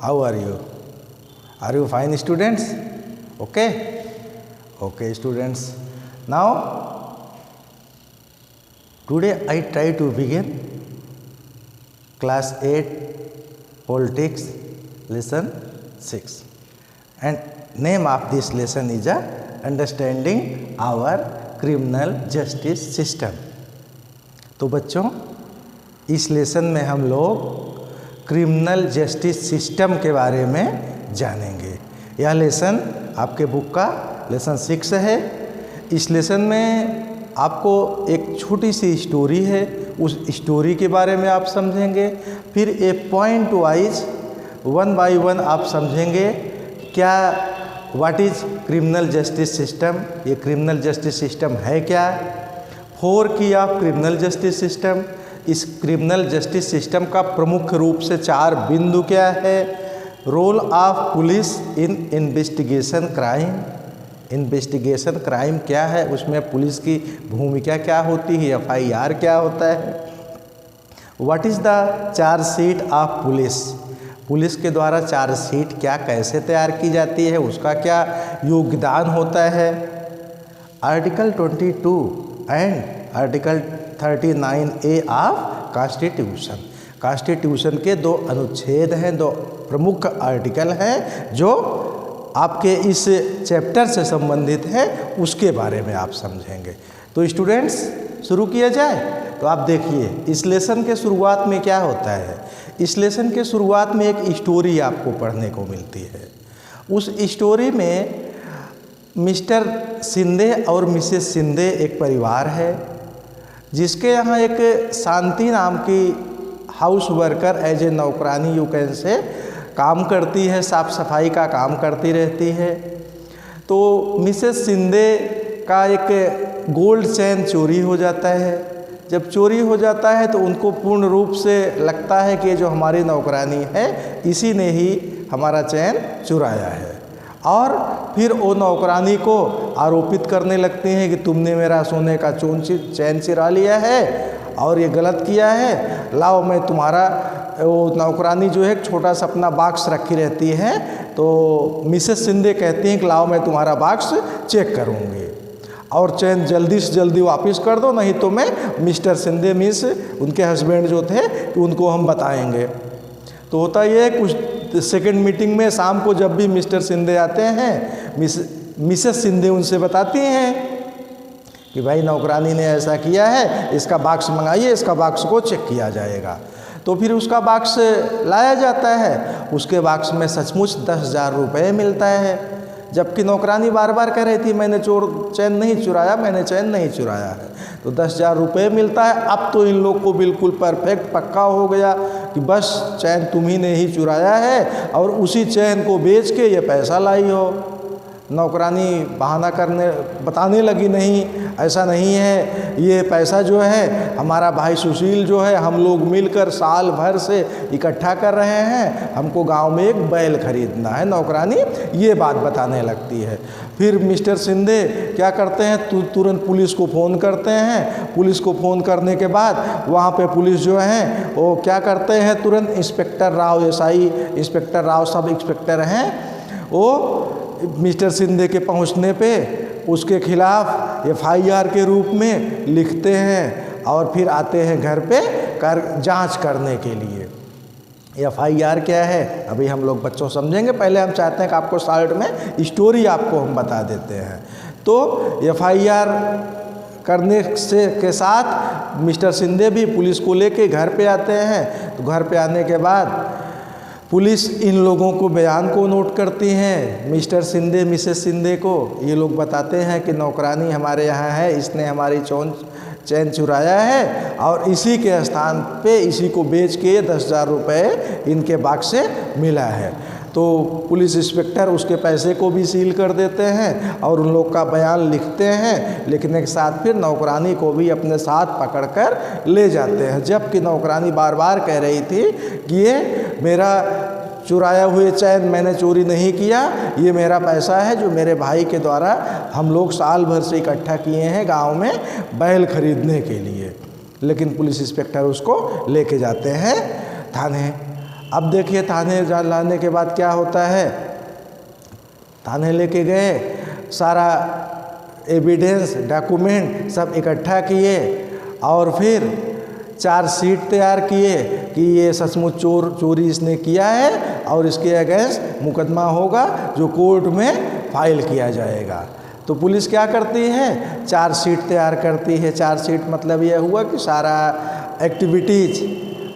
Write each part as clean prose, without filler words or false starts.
How are you? Are you fine, students? Okay? Okay, students. Now, today I try to begin class 8 politics lesson 6, and name of this lesson is understanding our criminal justice system. तो बच्चों, इस lesson में हम लोग criminal justice system के बारे में जानेंगे। यह लेसन आपके बुक का लेसन 6 है। इस लेसन में आपको एक छोटी सी स्टोरी है, उस स्टोरी के बारे में आप समझेंगे। फिर एक पॉइंट वाइज 1 बाय 1 आप समझेंगे क्या what is criminal justice system, ये क्रिमिनल जस्टिस सिस्टम है क्या, 4 key of criminal justice system. इस क्रिमिनल जस्टिस सिस्टम का प्रमुख रूप से 4 बिंदु क्या है, role of police in investigation crime, investigation crime क्या है, उसमें पुलिस की भूमिका क्या होती है, FIR क्या होता है, what is the chargesheet of police, police के द्वारा चार्जशीट क्या कैसे तैयार की जाती है, उसका क्या योगदान होता है, article 22 and article 39A of constitution. Constitution के 2 अनुच्छेद हैं, 2 प्रमुख आर्टिकल हैं जो आपके इस चैप्टर से संबंधित है, उसके बारे में आप समझेंगे। तो स्टूडेंट्स शुरू किया जाए। तो आप देखिए इस लेसन के शुरुआत में क्या होता है। इस लेसन के शुरुआत में एक स्टोरी आपको पढ़ने को मिलती है। उस स्टोरी में मिस्टर शिंदे और मिसेस शिंदे एक परिवार है जिसके यहाँ एक शांति नाम की हाउस वर्कर एज ए नौकरानी यू कैन से काम करती है, साफ सफाई का काम करती रहती है। तो मिसेस शिंदे का एक गोल्ड चेन चोरी हो जाता है। जब चोरी हो जाता है तो उनको पूर्ण रूप से लगता है कि जो हमारी नौकरानी है इसी ने ही हमारा चैन चुराया है, और फिर वो नौकरानी को आरोपित करने लगते हैं कि तुमने मेरा सोने का चैन चुरा लिया है और ये गलत किया है, लाओ मैं तुम्हारा, वो नौकरानी जो है एक छोटा सा अपना बॉक्स रखी रहती है, तो मिसेस शिंदे कहती हैं कि लाओ मैं तुम्हारा बॉक्स चेक करूँगी और चैन जल्दी से जल्दी वापस कर दो, नहीं तो मैं मिस्टर शिंदे मिस उनके हस्बैंड जो थे कि उनको हम बताएंगे। तो होता ये है कुछ सेकंड मीटिंग में शाम को जब भी मिस्टर शिंदे आते हैं, मिसेस शिंदे उनसे बताती हैं कि भाई नौकरानी ने ऐसा किया है, इसका बॉक्स मंगाइए, इसका बॉक्स को चेक किया जाएगा। तो फिर उसका बॉक्स लाया जाता है। उसके बॉक्स में सचमुच 10,000 रुपये मिलता है, जबकि नौकरानी बार बार कह रही थी मैंने चैन नहीं चुराया, मैंने चैन नहीं चुराया है। तो 10,000 रुपये मिलता है। अब तो इन लोग को बिल्कुल परफेक्ट पक्का हो गया कि बस चैन तुम्ही ने ही चुराया है और उसी चैन को बेच के ये पैसा लाई हो। नौकरानी बहाना बताने लगी नहीं, ऐसा नहीं है, ये पैसा जो है हमारा भाई सुशील जो है हम लोग मिलकर साल भर से इकट्ठा कर रहे हैं, हमको गांव में एक बैल खरीदना है। नौकरानी ये बात बताने लगती है। फिर मिस्टर शिंदे क्या करते हैं, तुरंत पुलिस को फ़ोन करते हैं। पुलिस को फ़ोन करने के बाद वहाँ पे पुलिस जो है वो क्या करते हैं, तुरंत inspector Rao, SI inspector Rao sub inspector हैं, वो मिस्टर शिंदे के पहुंचने पे उसके खिलाफ FIR के रूप में लिखते हैं और फिर आते हैं घर पे जांच करने के लिए। FIR क्या है अभी हम लोग बच्चों समझेंगे, पहले हम चाहते हैं कि आपको शॉर्ट में स्टोरी आपको हम बता देते हैं। तो FIR करने के साथ मिस्टर शिंदे भी पुलिस को लेके घर पे आते हैं। तो घर पे आने के बाद पुलिस इन लोगों को बयान को नोट करती हैं, मिस्टर शिंदे मिसेस शिंदे को। ये लोग बताते हैं कि नौकरानी हमारे यहाँ है, इसने हमारी चैन चुराया है और इसी के स्थान पे इसी को बेच के 10,000 रुपये इनके बॉक्स से मिला है। तो पुलिस इंस्पेक्टर उसके पैसे को भी सील कर देते हैं और उन लोग का बयान लिखते हैं। लिखने के साथ फिर नौकरानी को भी अपने साथ पकड़कर ले जाते हैं, जबकि नौकरानी बार बार कह रही थी कि ये मेरा चुराया हुए चैन मैंने चोरी नहीं किया, ये मेरा पैसा है जो मेरे भाई के द्वारा हम लोग साल भर से इकट्ठा किए हैं गांव में बैल खरीदने के लिए। लेकिन पुलिस इंस्पेक्टर उसको लेके जाते हैं थाने। अब देखिए थाने लाने के बाद क्या होता है, थाने लेके गए, सारा एविडेंस डॉक्यूमेंट सब इकट्ठा किए और फिर चार्जशीट तैयार किए कि ये सचमुच चोरी इसने किया है और इसके अगेंस्ट मुकदमा होगा जो कोर्ट में फाइल किया जाएगा। तो पुलिस क्या करती है, चार्जशीट तैयार करती है। चार्जशीट मतलब यह हुआ कि सारा एक्टिविटीज़,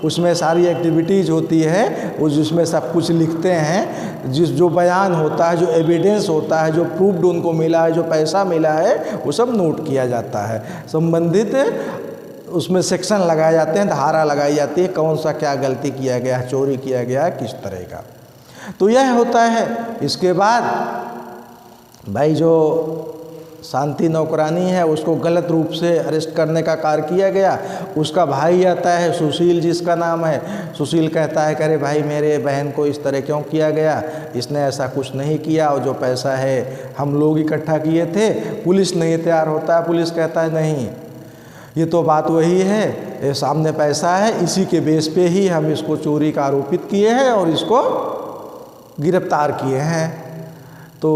उसमें सारी एक्टिविटीज़ होती है, वो जिसमें सब कुछ लिखते हैं, जो बयान होता है, जो एविडेंस होता है, जो प्रूफ्ड उनको मिला है, जो पैसा मिला है, वो सब नोट किया जाता है। संबंधित उसमें सेक्शन लगाए जाते हैं, धारा लगाई जाती है, कौन सा क्या गलती किया गया है, चोरी किया गया है, किस तरह का। तो यह होता है। इसके बाद भाई जो शांति नौकरानी है उसको गलत रूप से अरेस्ट करने का कार्य किया गया। उसका भाई आता है, सुशील जिसका नाम है। सुशील कहता है कि अरे भाई मेरे बहन को इस तरह क्यों किया गया, इसने ऐसा कुछ नहीं किया, और जो पैसा है हम लोग इकट्ठा किए थे। पुलिस नहीं तैयार होता है। पुलिस कहता है नहीं, ये तो बात वही है, ये सामने पैसा है, इसी के बेस पे ही हम इसको चोरी का आरोपित किए हैं और इसको गिरफ्तार किए हैं। तो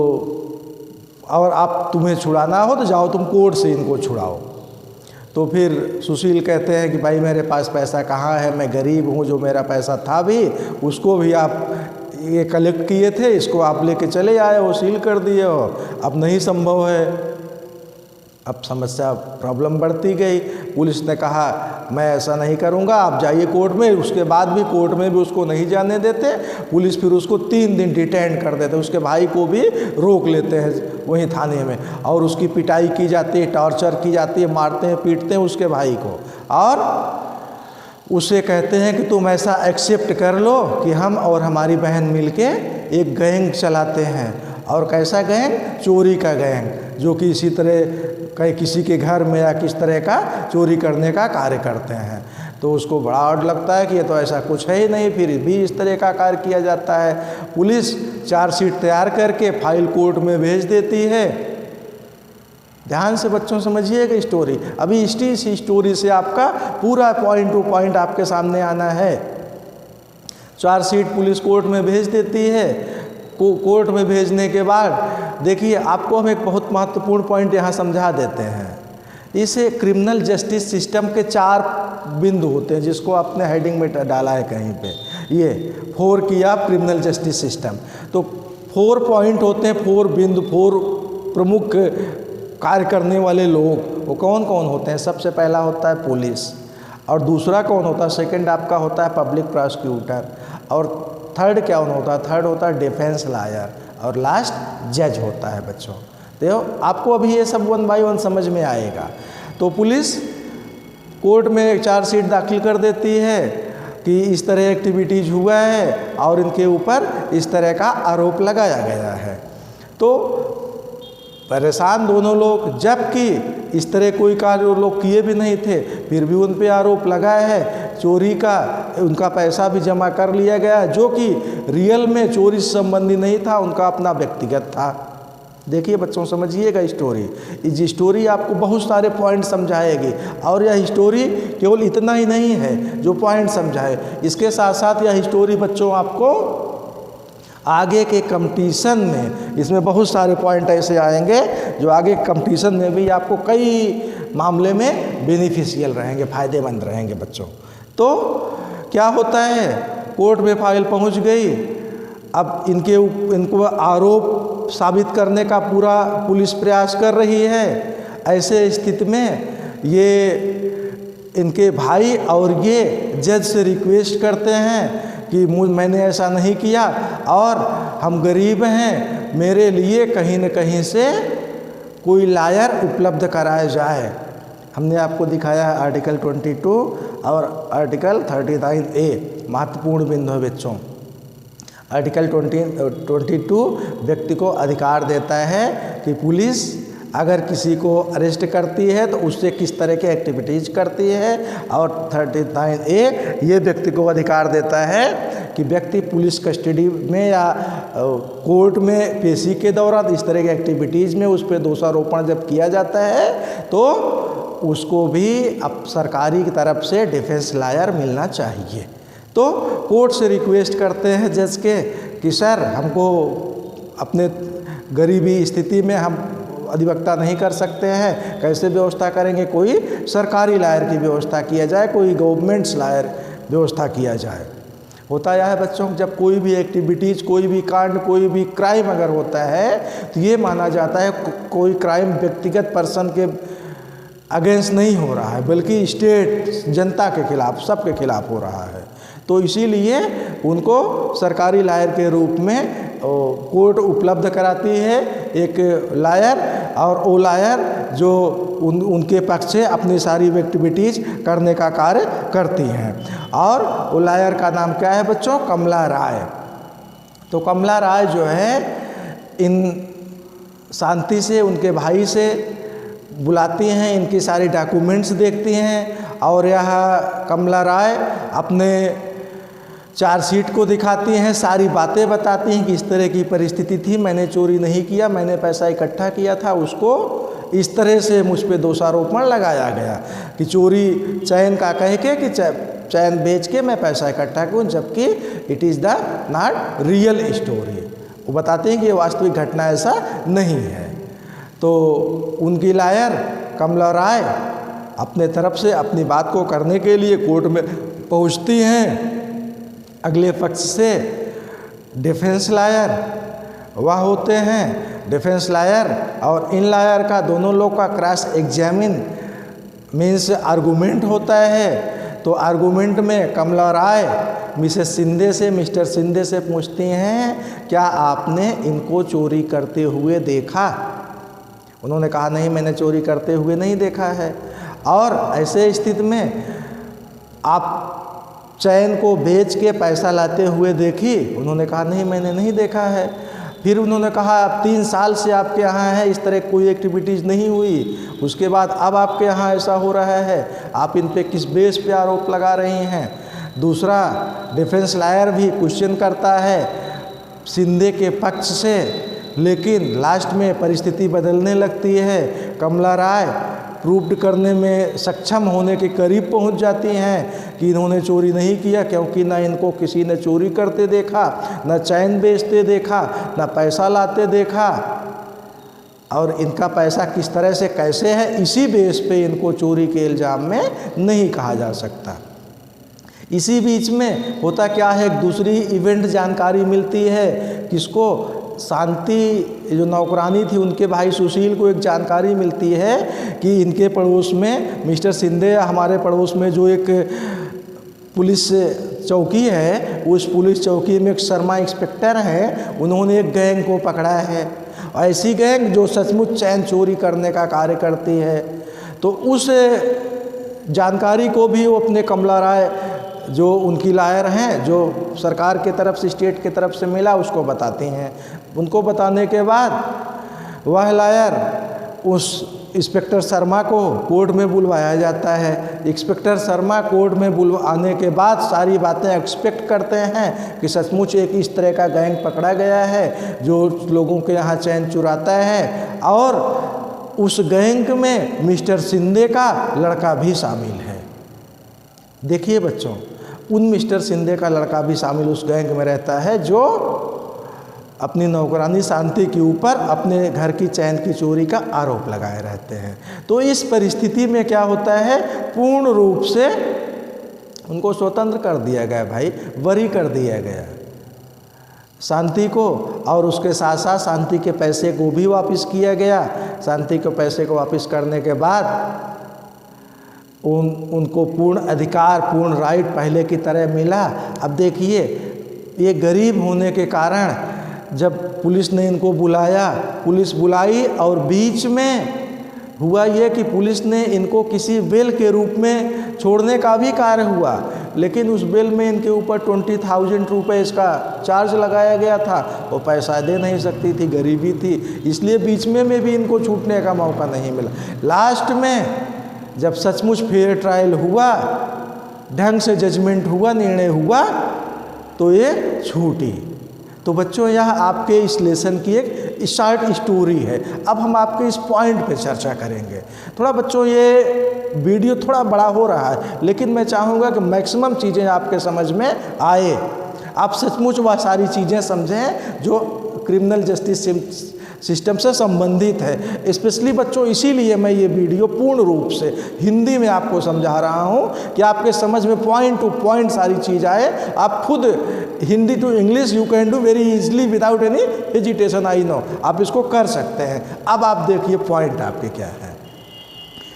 और आप तुम्हें छुड़ाना हो तो जाओ तुम कोर्ट से इनको छुड़ाओ। तो फिर सुशील कहते हैं कि भाई मेरे पास पैसा कहाँ है, मैं गरीब हूँ, जो मेरा पैसा था भी उसको भी आप ये कलेक्ट किए थे, इसको आप लेके चले आए हो, सील कर दिए हो, अब नहीं संभव है। अब समस्या प्रॉब्लम बढ़ती गई। पुलिस ने कहा मैं ऐसा नहीं करूंगा, आप जाइए कोर्ट में। उसके बाद भी कोर्ट में भी उसको नहीं जाने देते। पुलिस फिर उसको 3 दिन डिटेन कर देते, उसके भाई को भी रोक लेते हैं वहीं थाने में, और उसकी पिटाई की जाती है, टॉर्चर की जाती है, मारते हैं पीटते हैं उसके भाई को, और उसे कहते हैं कि तुम ऐसा एक्सेप्ट कर लो कि हम और हमारी बहन मिलके एक गैंग चलाते हैं। और कैसा गैंग, चोरी का गैंग, जो कि इसी तरह कहीं किसी के घर में या किस तरह का चोरी करने का कार्य करते हैं। तो उसको बड़ा ऑड लगता है कि ये तो ऐसा कुछ है ही नहीं, फिर भी इस तरह का कार्य किया जाता है। पुलिस चार्जशीट तैयार करके फाइल कोर्ट में भेज देती है। ध्यान से बच्चों समझिएगा स्टोरी। अभी इस स्टोरी से आपका पूरा पॉइंट टू पॉइंट आपके सामने आना है। चार्जशीट पुलिस कोर्ट में भेज देती है। कोर्ट में भेजने के बाद देखिए आपको हम एक बहुत महत्वपूर्ण पॉइंट यहाँ समझा देते हैं। इसे क्रिमिनल जस्टिस सिस्टम के 4 बिंदु होते हैं, जिसको आपने हेडिंग में डाला है कहीं पे, ये 4 किया क्रिमिनल जस्टिस सिस्टम। तो 4 पॉइंट होते हैं, 4 बिंदु, 4 प्रमुख कार्य करने वाले लोग। वो कौन कौन होते हैं? सबसे पहला होता है पुलिस, और दूसरा कौन होता है? सेकंड आपका होता है पब्लिक प्रोसिक्यूटर, और थर्ड क्या होता है? थर्ड होता है डिफेंस लॉयर, और लास्ट जज होता है बच्चों। देखो आपको अभी ये सब 1 बाय 1 समझ में आएगा। तो पुलिस कोर्ट में चार्जशीट दाखिल कर देती है कि इस तरह एक्टिविटीज़ हुआ है और इनके ऊपर इस तरह का आरोप लगाया गया है। तो परेशान दोनों लोग, जबकि इस तरह कोई कार्य वो लोग किए भी नहीं थे, फिर भी उन पे आरोप लगाया है चोरी का। उनका पैसा भी जमा कर लिया गया, जो कि रियल में चोरी से संबंधी नहीं था, उनका अपना व्यक्तिगत था। देखिए बच्चों समझिएगा स्टोरी। इस स्टोरी आपको बहुत सारे पॉइंट समझाएगी, और यह स्टोरी केवल इतना ही नहीं है जो पॉइंट समझाए, इसके साथ साथ यह स्टोरी बच्चों आपको आगे के कंपटीशन में, इसमें बहुत सारे पॉइंट ऐसे आएंगे जो आगे कंपटीशन में भी आपको कई मामले में बेनिफिशियल रहेंगे, फ़ायदेमंद रहेंगे बच्चों। तो क्या होता है, कोर्ट में फाइल पहुंच गई। अब इनको आरोप साबित करने का पूरा पुलिस प्रयास कर रही है। ऐसे स्थिति में ये इनके भाई और ये जज से रिक्वेस्ट करते हैं कि मैंने ऐसा नहीं किया, और हम गरीब हैं, मेरे लिए कहीं न कहीं से कोई लायर उपलब्ध कराया जाए। हमने आपको दिखाया है आर्टिकल 22 और आर्टिकल 39A, महत्वपूर्ण बिंदु है बच्चों। आर्टिकल 22 व्यक्ति को अधिकार देता है कि पुलिस अगर किसी को अरेस्ट करती है तो उससे किस तरह की एक्टिविटीज़ करती है, और 39A ये व्यक्ति को अधिकार देता है कि व्यक्ति पुलिस कस्टडी में या कोर्ट में पेशी के दौरान इस तरह की एक्टिविटीज़ में उस पर दोषारोपण जब किया जाता है तो उसको भी अब सरकारी की तरफ से डिफेंस लॉयर मिलना चाहिए। तो कोर्ट से रिक्वेस्ट करते हैं जज के कि सर हमको अपने गरीबी स्थिति में हम अधिवक्ता नहीं कर सकते हैं, कैसे व्यवस्था करेंगे, कोई सरकारी लायर की व्यवस्था किया जाए, कोई गवर्नमेंट्स लायर व्यवस्था किया जाए। होता यह है बच्चों, जब कोई भी एक्टिविटीज़, कोई भी कांड, कोई भी क्राइम अगर होता है तो ये माना जाता है कोई क्राइम व्यक्तिगत पर्सन के अगेंस्ट नहीं हो रहा है, बल्कि स्टेट, जनता के खिलाफ, सबके खिलाफ हो रहा है। तो इसीलिए उनको सरकारी लायर के रूप में कोर्ट उपलब्ध कराती है एक लायर, और वो लायर जो उनके पक्ष से अपनी सारी एक्टिविटीज़ करने का कार्य करती हैं। और वो लायर का नाम क्या है बच्चों? कमला राय। तो कमला राय जो है इन शांति से उनके भाई से बुलाती हैं, इनकी सारी डॉक्यूमेंट्स देखती हैं, और यह कमला राय अपने चार्जशीट को दिखाती हैं, सारी बातें बताती हैं कि इस तरह की परिस्थिति थी, मैंने चोरी नहीं किया, मैंने पैसा इकट्ठा किया था, उसको इस तरह से मुझ पे दोषारोपण लगाया गया कि चोरी चैन का कह के कि चैन बेच के मैं पैसा इकट्ठा करूँ, जबकि it is the not real story. वो बताते हैं कि ये वास्तविक घटना ऐसा नहीं है। तो उनकी लायर कमला राय अपने तरफ से अपनी बात को करने के लिए कोर्ट में पहुंचती हैं। अगले पक्ष से डिफेंस लायर वह होते हैं। डिफेंस लायर और इन लायर का दोनों लोग का क्रॉस एग्जामिन मीन्स आर्गूमेंट होता है। तो आर्गूमेंट में कमला राय मिसेस शिंदे से, मिस्टर शिंदे से पूछती हैं, क्या आपने इनको चोरी करते हुए देखा? उन्होंने कहा नहीं, मैंने चोरी करते हुए नहीं देखा है। और ऐसे स्थिति में आप चैन को बेच के पैसा लाते हुए देखी? उन्होंने कहा नहीं, मैंने नहीं देखा है। फिर उन्होंने कहा आप 3 साल से आपके यहाँ है, इस तरह कोई एक्टिविटीज़ नहीं हुई, उसके बाद अब आपके यहाँ ऐसा हो रहा है, आप इन पे किस बेस पे आरोप लगा रही हैं? दूसरा डिफेंस लायर भी क्वेश्चन करता है शिंदे के पक्ष से, लेकिन लास्ट में परिस्थिति बदलने लगती है। कमला राय प्रूव्ड करने में सक्षम होने के करीब पहुंच जाती हैं कि इन्होंने चोरी नहीं किया, क्योंकि ना इनको किसी ने चोरी करते देखा, ना चैन बेचते देखा, ना पैसा लाते देखा, और इनका पैसा किस तरह से कैसे है, इसी बेस पे इनको चोरी के इल्ज़ाम में नहीं कहा जा सकता। इसी बीच में होता क्या है, एक दूसरी इवेंट जानकारी मिलती है किसको? शांति जो नौकरानी थी उनके भाई सुशील को एक जानकारी मिलती है कि इनके पड़ोस में मिस्टर शिंदे, हमारे पड़ोस में जो एक पुलिस चौकी है, उस पुलिस चौकी में एक शर्मा इंस्पेक्टर हैं, उन्होंने एक गैंग को पकड़ा है, ऐसी गैंग जो सचमुच चैन चोरी करने का कार्य करती है। तो उस जानकारी को भी वो अपने कमला राय जो उनकी लायर हैं, जो सरकार के तरफ से, स्टेट के तरफ से मिला, उसको बताती हैं। उनको बताने के बाद वह लायर उस इंस्पेक्टर शर्मा को कोर्ट में बुलवाया जाता है। इंस्पेक्टर शर्मा कोर्ट में बुलवाने के बाद सारी बातें एक्सपेक्ट करते हैं कि सचमुच एक इस तरह का गैंग पकड़ा गया है जो लोगों के यहाँ चैन चुराता है, और उस गैंग में मिस्टर शिंदे का लड़का भी शामिल है। देखिए बच्चों, उन मिस्टर शिंदे का लड़का भी शामिल उस गैंग में रहता है जो अपनी नौकरानी शांति के ऊपर अपने घर की चैन की चोरी का आरोप लगाए रहते हैं। तो इस परिस्थिति में क्या होता है, पूर्ण रूप से उनको स्वतंत्र कर दिया गया, भाई बरी कर दिया गया शांति को, और उसके साथ साथ शांति के पैसे को भी वापस किया गया। शांति के पैसे को वापस करने के बाद उनको पूर्ण अधिकार, पूर्ण राइट पहले की तरह मिला। अब देखिए, ये गरीब होने के कारण जब पुलिस ने इनको बुलाया, पुलिस बुलाई, और बीच में हुआ ये कि पुलिस ने इनको किसी बेल के रूप में छोड़ने का भी कार्य हुआ, लेकिन उस बेल में इनके ऊपर 20,000 रुपये इसका चार्ज लगाया गया था। वो पैसा दे नहीं सकती थी, गरीबी थी, इसलिए बीच में भी इनको छूटने का मौका नहीं मिला। लास्ट में जब सचमुच फेयर ट्रायल हुआ, ढंग से जजमेंट हुआ, निर्णय हुआ, तो ये छूटी। तो बच्चों, यह आपके इस लेसन की एक शॉर्ट स्टोरी है। अब हम आपके इस पॉइंट पे चर्चा करेंगे। थोड़ा बच्चों, ये वीडियो थोड़ा बड़ा हो रहा है, लेकिन मैं चाहूँगा कि मैक्सिमम चीज़ें आपके समझ में आए, आप सचमुच वह सारी चीज़ें समझें जो क्रिमिनल जस्टिस सिस्टम से संबंधित है। स्पेशली बच्चों इसीलिए मैं ये वीडियो पूर्ण रूप से हिंदी में आपको समझा रहा हूँ कि आपके समझ में पॉइंट टू पॉइंट सारी चीज़ आए। आप खुद Hindi to English you can do very easily without any hesitation, I know, आप इसको कर सकते हैं। अब आप देखिए पॉइंट आपके क्या है।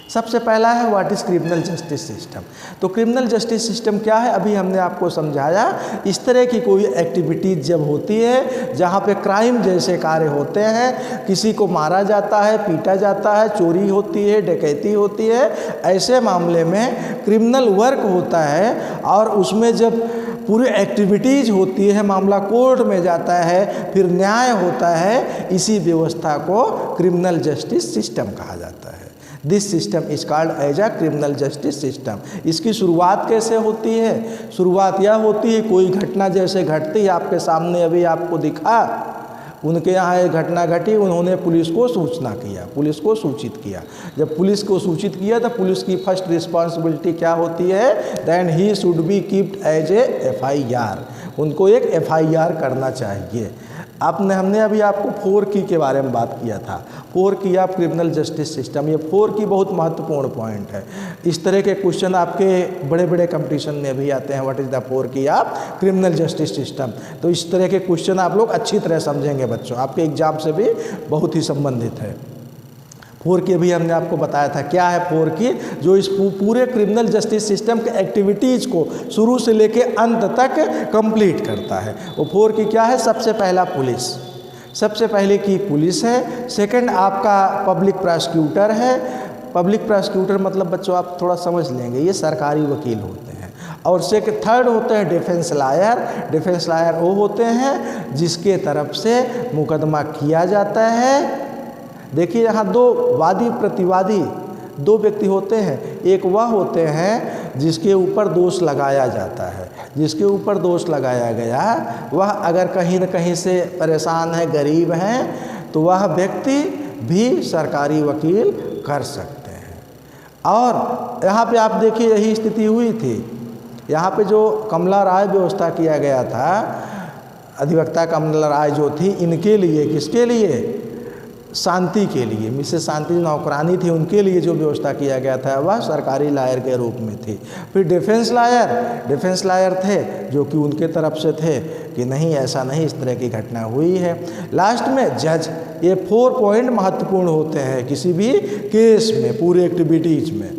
सबसे पहला है what is criminal justice system. तो क्रिमिनल जस्टिस सिस्टम क्या है, अभी हमने आपको समझाया। इस तरह की कोई एक्टिविटीज़ जब होती है जहाँ पे क्राइम जैसे कार्य होते हैं, किसी को मारा जाता है, पीटा जाता है, चोरी होती है, डकैती होती है, ऐसे मामले में क्रिमिनल वर्क होता है और उसमें जब पूरी एक्टिविटीज़ होती है, मामला कोर्ट में जाता है, फिर न्याय होता है, इसी व्यवस्था को क्रिमिनल जस्टिस सिस्टम कहा जाता है। This system is called as a criminal justice system. इसकी शुरुआत कैसे होती है? शुरुआत यह होती है, कोई घटना जैसे घटती है आपके सामने, अभी आपको दिखा, उनके यहाँ एक घटना घटी, उन्होंने पुलिस को सूचना किया, पुलिस को सूचित किया। जब पुलिस को सूचित किया तो पुलिस की फर्स्ट रिस्पॉन्सिबिलिटी क्या होती है? Then he should be keeped as a FIR, उनको एक FIR करना चाहिए। हमने अभी आपको 4 की के बारे में बात किया था। 4 key of criminal justice system, ये 4 की बहुत महत्वपूर्ण पॉइंट है। इस तरह के क्वेश्चन आपके बड़े बड़े कंपटीशन में भी आते हैं, what is the 4 key of criminal justice system. तो इस तरह के क्वेश्चन आप लोग अच्छी तरह समझेंगे बच्चों, आपके एग्जाम से भी बहुत ही संबंधित है। 4 की भी हमने आपको बताया था क्या है 4 की, जो इस पूरे क्रिमिनल जस्टिस सिस्टम के एक्टिविटीज़ को शुरू से लेके अंत तक कंप्लीट करता है। वो 4 की क्या है? सबसे पहला पुलिस, सबसे पहले की पुलिस है। सेकंड आपका पब्लिक प्रोसिक्यूटर है। पब्लिक प्रोसिक्यूटर मतलब बच्चों आप थोड़ा समझ लेंगे, ये सरकारी वकील होते हैं। और थर्ड होते हैं डिफेंस लॉयर। डिफेंस लॉयर वो होते हैं जिसके तरफ से मुकदमा किया जाता है। देखिए यहाँ 2 वादी प्रतिवादी 2 व्यक्ति होते हैं। एक वह होते हैं जिसके ऊपर दोष लगाया जाता है, जिसके ऊपर दोष लगाया गया वह अगर कहीं न कहीं से परेशान है, गरीब हैं, तो वह व्यक्ति भी सरकारी वकील कर सकते हैं। और यहाँ पे आप देखिए यही स्थिति हुई थी। यहाँ पे जो कमला राय व्यवस्था किया गया था, अधिवक्ता कमला राय जो थी, इनके लिए, किसके लिए? शांति के लिए, मिसेस शांति नौकरानी थी, उनके लिए जो व्यवस्था किया गया था वह सरकारी लायर के रूप में थी। फिर डिफेंस लायर थे जो कि उनके तरफ से थे कि नहीं ऐसा नहीं, इस तरह की घटना हुई है। लास्ट में जज। ये 4 पॉइंट महत्वपूर्ण होते हैं किसी भी केस में, पूरे एक्टिविटीज में।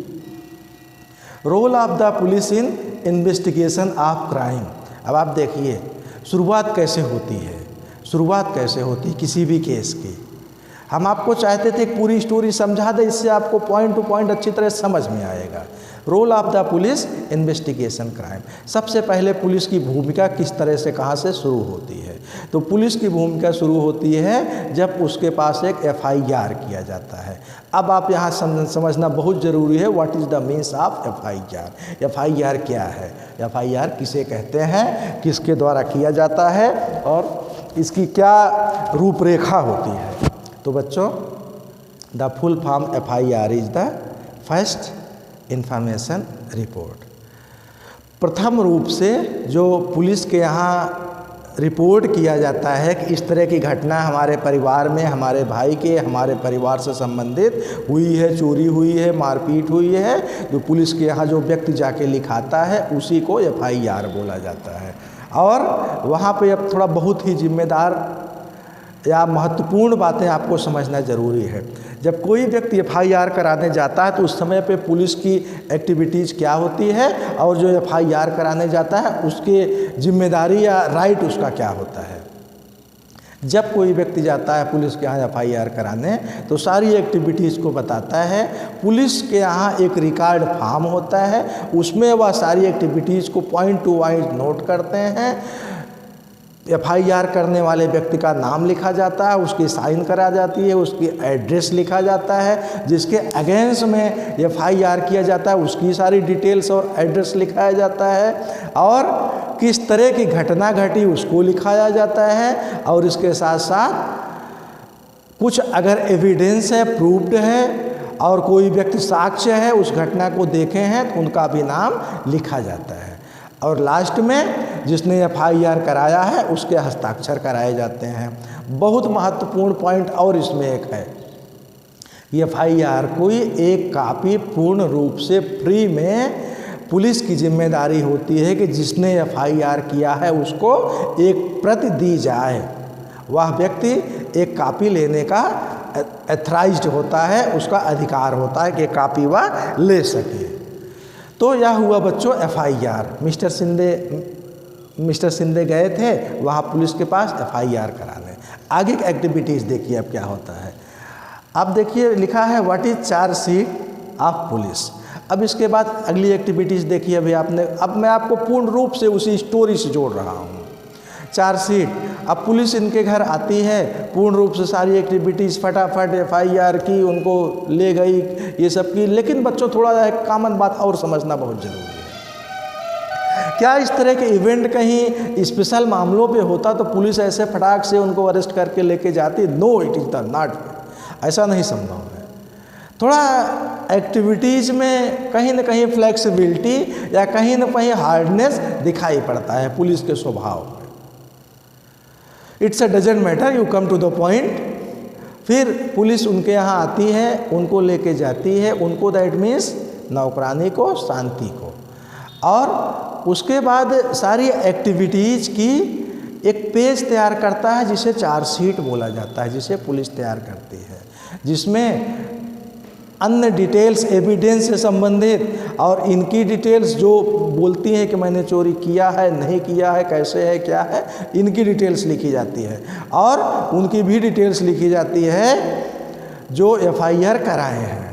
Role of the police in investigation of crime. अब आप देखिए शुरुआत कैसे होती है, शुरुआत कैसे होती है किसी भी केस की। हम आपको चाहते थे एक पूरी स्टोरी समझा दें, इससे आपको पॉइंट टू पॉइंट अच्छी तरह समझ में आएगा। Role of the police investigation crime. सबसे पहले पुलिस की भूमिका किस तरह से, कहाँ से शुरू होती है? तो पुलिस की भूमिका शुरू होती है जब उसके पास एक FIR किया जाता है। अब आप यहाँ समझना बहुत ज़रूरी है, what is the means of FIR। FIR क्या है? FIR किसे कहते हैं, किसके द्वारा किया जाता है और इसकी क्या रूपरेखा होती है? तो बच्चों the full form FIR is the first information report. प्रथम रूप से जो पुलिस के यहाँ रिपोर्ट किया जाता है कि इस तरह की घटना हमारे परिवार में, हमारे भाई के, हमारे परिवार से संबंधित हुई है, चोरी हुई है, मारपीट हुई है, जो पुलिस के यहाँ जो व्यक्ति जाके लिखाता है उसी को FIR बोला जाता है। और वहाँ पे अब थोड़ा बहुत ही जिम्मेदार या महत्वपूर्ण बातें आपको समझना ज़रूरी है। जब कोई व्यक्ति FIR कराने जाता है तो उस समय पे पुलिस की एक्टिविटीज़ क्या होती है और जो FIR कराने जाता है उसके जिम्मेदारी या राइट उसका क्या होता है। जब कोई व्यक्ति जाता है पुलिस के यहाँ FIR कराने तो सारी एक्टिविटीज़ को बताता है। पुलिस के यहाँ एक रिकॉर्ड फॉर्म होता है, उसमें वह सारी एक्टिविटीज़ को पॉइंट टू पॉइंट नोट करते हैं। FIR करने वाले व्यक्ति का नाम लिखा जाता है, उसकी साइन करा जाती है, उसकी एड्रेस लिखा जाता है, जिसके अगेंस्ट में FIR किया जाता है उसकी सारी डिटेल्स और एड्रेस लिखाया जाता है, और किस तरह की घटना घटी उसको लिखाया जाता है। और इसके साथ साथ कुछ अगर एविडेंस है, प्रूव्ड है, और कोई व्यक्ति साक्ष्य है, उस घटना को देखे हैं, तो उनका भी नाम लिखा जाता है। और लास्ट में जिसने FIR कराया है उसके हस्ताक्षर कराए जाते हैं। बहुत महत्वपूर्ण पॉइंट और इसमें एक है, FIR कोई एक कापी पूर्ण रूप से फ्री में पुलिस की जिम्मेदारी होती है कि जिसने FIR किया है उसको एक प्रति दी जाए। वह व्यक्ति एक कापी लेने का एथराइज्ड होता है, उसका अधिकार होता है कि कापी वह ले सके। तो यह हुआ बच्चों FIR। मिस्टर शिंदे गए थे वहाँ पुलिस के पास FIR कराने। आगे की एक्टिविटीज़ देखिए अब क्या होता है। अब देखिए लिखा है what is chargesheet of police. अब इसके बाद अगली एक्टिविटीज़ देखिए अभी आपने, अब मैं आपको पूर्ण रूप से उसी स्टोरी से जोड़ रहा हूँ। चार्जशीट, अब पुलिस इनके घर आती है, पूर्ण रूप से सारी एक्टिविटीज़ फटाफट FIR की, उनको ले गई, ये सब की। लेकिन बच्चों थोड़ा एक कॉमन बात और समझना बहुत ज़रूरी है। क्या इस तरह के इवेंट कहीं स्पेशल मामलों पे होता तो पुलिस ऐसे फटाक से उनको अरेस्ट करके लेके जाती? No, it is the not, ऐसा नहीं संभव है। थोड़ा एक्टिविटीज़ में कहीं ना कहीं फ्लेक्सिबिलिटी या कहीं ना कहीं हार्डनेस दिखाई पड़ता है पुलिस के स्वभाव में। It's a doesn't matter, you come to the point. फिर पुलिस उनके यहाँ आती है, उनको लेके जाती है, उनको दैट मीन्स नौकरानी को, शांति को, और उसके बाद सारी एक्टिविटीज़ की एक पेज तैयार करता है जिसे चार्जशीट बोला जाता है, जिसे पुलिस तैयार करती है, जिसमें अन्य डिटेल्स एविडेंस से संबंधित और इनकी डिटेल्स जो बोलती हैं कि मैंने चोरी किया है, नहीं किया है, कैसे है, क्या है, इनकी डिटेल्स लिखी जाती है। और उनकी भी डिटेल्स लिखी जाती है जो FIR कराए हैं,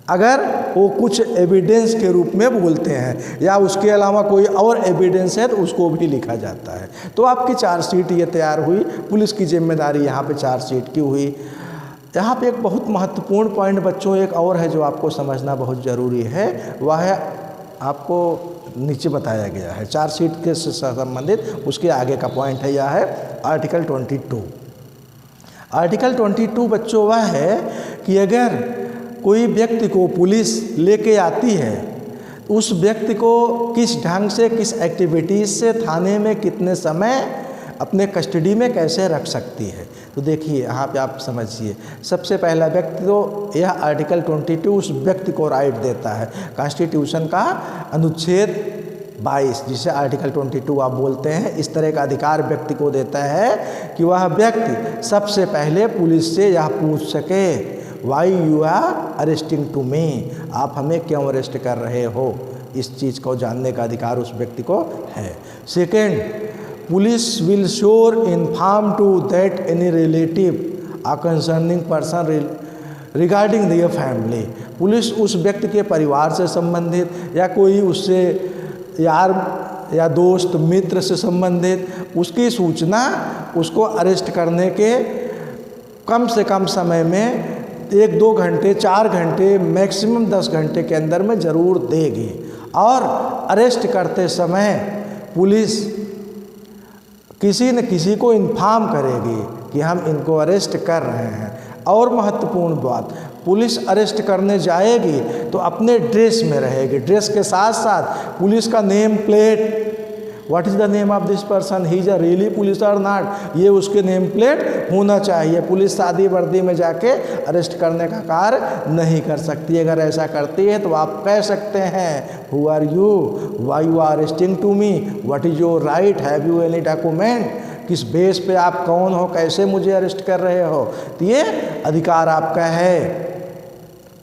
अगर वो कुछ एविडेंस के रूप में बोलते हैं या उसके अलावा कोई और एविडेंस है तो उसको भी लिखा जाता है। तो आपकी चार्जशीट ये तैयार हुई, पुलिस की जिम्मेदारी यहाँ पे चार्जशीट की हुई। यहाँ पे एक बहुत महत्वपूर्ण पॉइंट बच्चों एक और है जो आपको समझना बहुत ज़रूरी है, वह है आपको नीचे बताया गया है चार्जशीट के से संबंधित। उसके आगे का पॉइंट है, यह है आर्टिकल 22। आर्टिकल 22 बच्चों वह है कि अगर कोई व्यक्ति को पुलिस लेके आती है, उस व्यक्ति को किस ढंग से, किस एक्टिविटीज़ से थाने में कितने समय अपने कस्टडी में कैसे रख सकती है। तो देखिए यहाँ पे आप समझिए, सबसे पहला व्यक्ति तो यह आर्टिकल 22 उस व्यक्ति को राइट देता है। कॉन्स्टिट्यूशन का अनुच्छेद 22 जिसे आर्टिकल 22 आप बोलते हैं, इस तरह का अधिकार व्यक्ति को देता है कि वह व्यक्ति सबसे पहले पुलिस से यह पूछ सके, why you are arresting to me, आप हमें क्यों अरेस्ट कर रहे हो। इस चीज़ को जानने का अधिकार उस व्यक्ति को है। Second, police will sure inform to that any relative a concerning person regarding their family. Police उस व्यक्ति के परिवार से संबंधित या कोई उससे यार या दोस्त मित्र से संबंधित उसकी सूचना उसको अरेस्ट करने के कम से कम समय में 1-2 घंटे, 4 घंटे, मैक्सिमम 10 घंटे के अंदर में ज़रूर देगी। और अरेस्ट करते समय पुलिस किसी न किसी को इन्फॉर्म करेगी कि हम इनको अरेस्ट कर रहे हैं। और महत्वपूर्ण बात, पुलिस अरेस्ट करने जाएगी तो अपने ड्रेस में रहेगी। ड्रेस के साथ साथ पुलिस का name plate, what is the name of this person, he is a really police और नॉट, ये उसके नेम प्लेट होना चाहिए। पुलिस शादी वर्दी में जाके अरेस्ट करने का कार्य नहीं कर सकती। अगर ऐसा करती है तो आप कह सकते हैं, who are you, why you are arresting to me, what is your right, have you any document, किस बेस पे आप कौन हो, कैसे मुझे अरेस्ट कर रहे हो। तो ये अधिकार आपका है।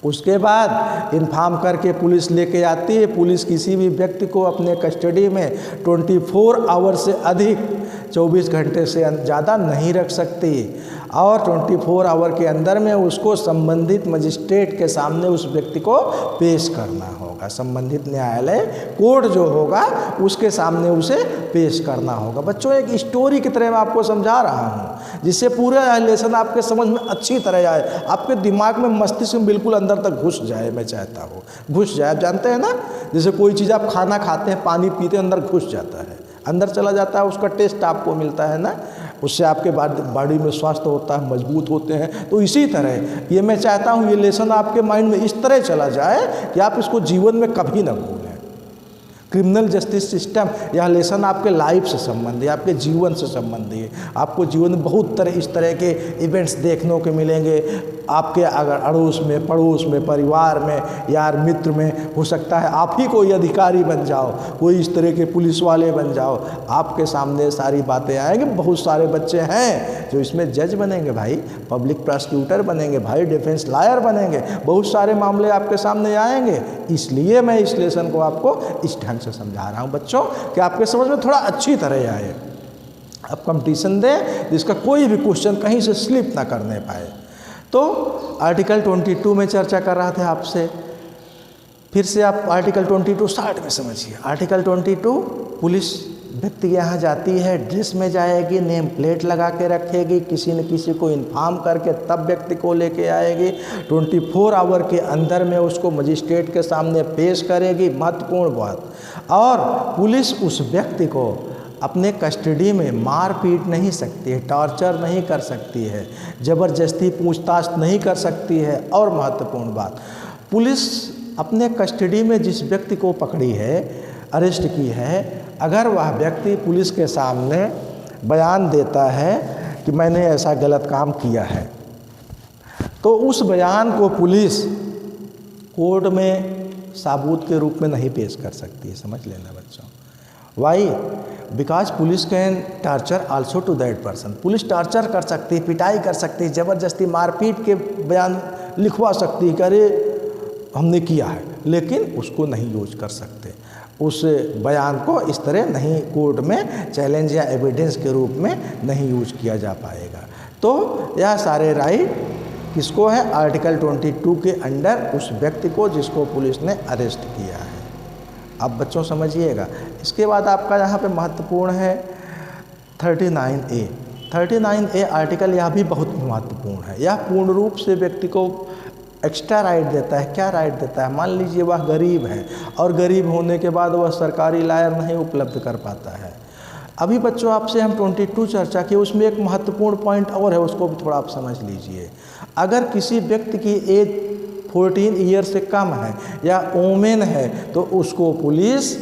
उसके बाद इन्फॉर्म करके पुलिस लेके आती है। पुलिस किसी भी व्यक्ति को अपने कस्टडी में 24 आवर से अधिक, 24 घंटे से ज़्यादा नहीं रख सकती। और 24 आवर के अंदर में उसको संबंधित मजिस्ट्रेट के सामने उस व्यक्ति को पेश करना होगा। संबंधित न्यायालय कोर्ट जो होगा उसके सामने उसे पेश करना होगा। बच्चों एक स्टोरी की तरह मैं आपको समझा रहा हूँ जिससे पूरा लेसन आपके समझ में अच्छी तरह आए, आपके दिमाग में, मस्तिष्क में बिल्कुल अंदर तक घुस जाए। मैं चाहता हूँ घुस जाए। आप जानते हैं ना, जैसे कोई चीज़ आप खाना खाते हैं, पानी पीते हैं, अंदर घुस जाता है, अंदर चला जाता है, उसका टेस्ट आपको मिलता है ना। उससे आपके बॉडी में स्वास्थ्य होता है, मजबूत होते हैं। तो इसी तरह ये मैं चाहता हूँ ये लेसन आपके माइंड में इस तरह चला जाए कि आप इसको जीवन में कभी ना भूलें। क्रिमिनल जस्टिस सिस्टम, यह लेसन आपके लाइफ से संबंधी है, आपके जीवन से संबंधी है। आपको जीवन में बहुत इस तरह के इवेंट्स देखने को मिलेंगे, आपके अगर अड़ोस में, पड़ोस में, परिवार में, यार मित्र में। हो सकता है आप ही कोई अधिकारी बन जाओ, कोई इस तरह के पुलिस वाले बन जाओ, आपके सामने सारी बातें आएंगी। बहुत सारे बच्चे हैं जो इसमें जज बनेंगे भाई, पब्लिक प्रोसिक्यूटर बनेंगे भाई, डिफेंस लॉयर बनेंगे, बहुत सारे मामले आपके सामने आएंगे। इसलिए मैं इस लेसन को आपको इस ढंग से समझा रहा हूँ बच्चों कि आपके समझ में थोड़ा अच्छी तरह आए। आप कंपटीशन दें जिसका कोई भी क्वेश्चन कहीं से स्लिप ना करने पाए। तो आर्टिकल 22 में चर्चा कर रहा था आपसे, फिर से आप आर्टिकल 22 शॉर्ट में समझिए। आर्टिकल 22, पुलिस व्यक्ति के यहाँ जाती है, ड्रेस में जाएगी, नेम प्लेट लगा के रखेगी, किसी न किसी को इन्फॉर्म करके तब व्यक्ति को लेके आएगी, 24 आवर के अंदर में उसको मजिस्ट्रेट के सामने पेश करेगी। महत्वपूर्ण बात, और पुलिस उस व्यक्ति को अपने कस्टडी में मार पीट नहीं सकती है, टॉर्चर नहीं कर सकती है, ज़बरदस्ती पूछताछ नहीं कर सकती है। और महत्वपूर्ण बात, पुलिस अपने कस्टडी में जिस व्यक्ति को पकड़ी है, अरेस्ट की है, अगर वह व्यक्ति पुलिस के सामने बयान देता है कि मैंने ऐसा गलत काम किया है, तो उस बयान को पुलिस कोर्ट में सबूत के रूप में नहीं पेश कर सकती है। समझ लेना बच्चों। Why? Because police can torture also to that person. Police torture कर सकती है, पिटाई कर सकती है, ज़बरदस्ती मारपीट के बयान लिखवा सकती है कि अरे हमने किया है, लेकिन उसको नहीं यूज कर सकते। उस बयान को इस तरह नहीं कोर्ट में चैलेंज या एविडेंस के रूप में नहीं यूज किया जा पाएगा। तो यह सारे राइट किसको है? आर्टिकल 22 के अंडर उस व्यक्ति को जिसको पुलिस ने अरेस्ट किया है। अब बच्चों समझिएगा। इसके बाद आपका यहाँ पे महत्वपूर्ण है 39A। 39A आर्टिकल यह भी बहुत महत्वपूर्ण है। यह पूर्ण रूप से व्यक्ति को एक्स्ट्रा राइट देता है। क्या राइट देता है? मान लीजिए वह गरीब है और गरीब होने के बाद वह सरकारी लॉयर नहीं उपलब्ध कर पाता है। अभी बच्चों आपसे हम 22 चर्चा की, उसमें एक महत्वपूर्ण पॉइंट और है, उसको भी थोड़ा आप समझ लीजिए। अगर किसी व्यक्ति की एज 14 ईयर से कम है या ओमेन है तो उसको पुलिस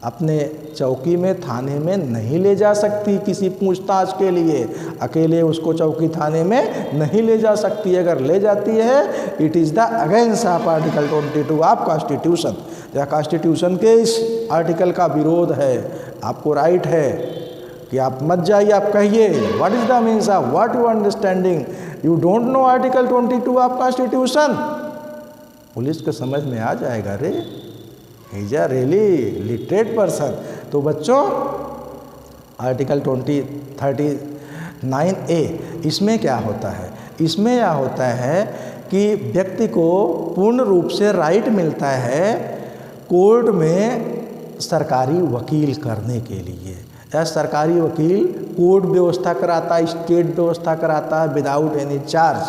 अपने चौकी में, थाने में नहीं ले जा सकती किसी पूछताछ के लिए। अकेले उसको चौकी थाने में नहीं ले जा सकती। अगर ले जाती है, it is the against of article 22 of constitution. या कॉन्स्टिट्यूशन के इस आर्टिकल का विरोध है। आपको राइट है कि आप मत जाइए, आप कहिए what is the means of what you understanding, you don't know article 22 of constitution. Police को समझ में आ जाएगा, रे is a really literate person. तो बच्चों आर्टिकल 39A इसमें क्या होता है? इसमें यह होता है कि व्यक्ति को पूर्ण रूप से राइट मिलता है कोर्ट में सरकारी वकील करने के लिए। यह सरकारी वकील कोर्ट व्यवस्था कराता है, स्टेट व्यवस्था कराता है without any charge.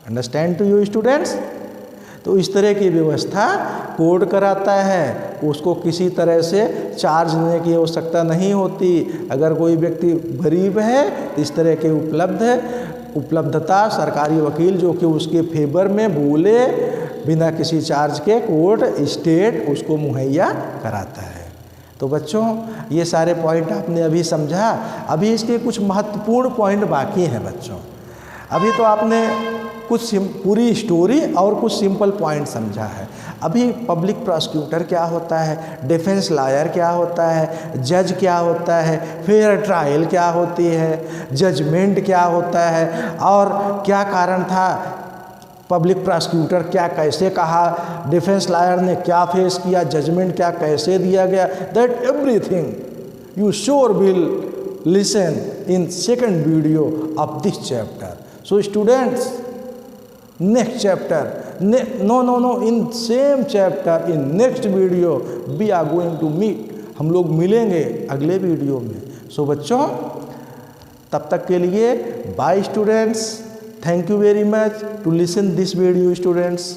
Understand to you students? तो इस तरह की व्यवस्था कोर्ट कराता है, उसको किसी तरह से चार्ज लेने की आवश्यकता नहीं होती। अगर कोई व्यक्ति गरीब है तो इस तरह के उपलब्धता सरकारी वकील जो कि उसके फेवर में बोले बिना किसी चार्ज के कोर्ट स्टेट उसको मुहैया कराता है। तो बच्चों ये सारे पॉइंट आपने अभी समझा। अभी इसके कुछ महत्वपूर्ण पॉइंट बाकी हैं बच्चों। अभी तो आपने कुछ पूरी स्टोरी और कुछ सिंपल पॉइंट समझा है। अभी पब्लिक प्रोसिक्यूटर क्या होता है, डिफेंस लॉयर क्या होता है, जज क्या होता है, फेयर ट्रायल क्या होती है, जजमेंट क्या होता है, और क्या कारण था, पब्लिक प्रोसिक्यूटर क्या कैसे कहा, डिफेंस लॉयर ने क्या फेस किया, जजमेंट क्या कैसे दिया गया, that everything you sure will listen in second video of this chapter. So students, next chapter, in same chapter, in next video we are going to meet। हम लोग मिलेंगे अगले वीडियो में। सो बच्चों तब तक के लिए bye students, thank you very much to listen this video students.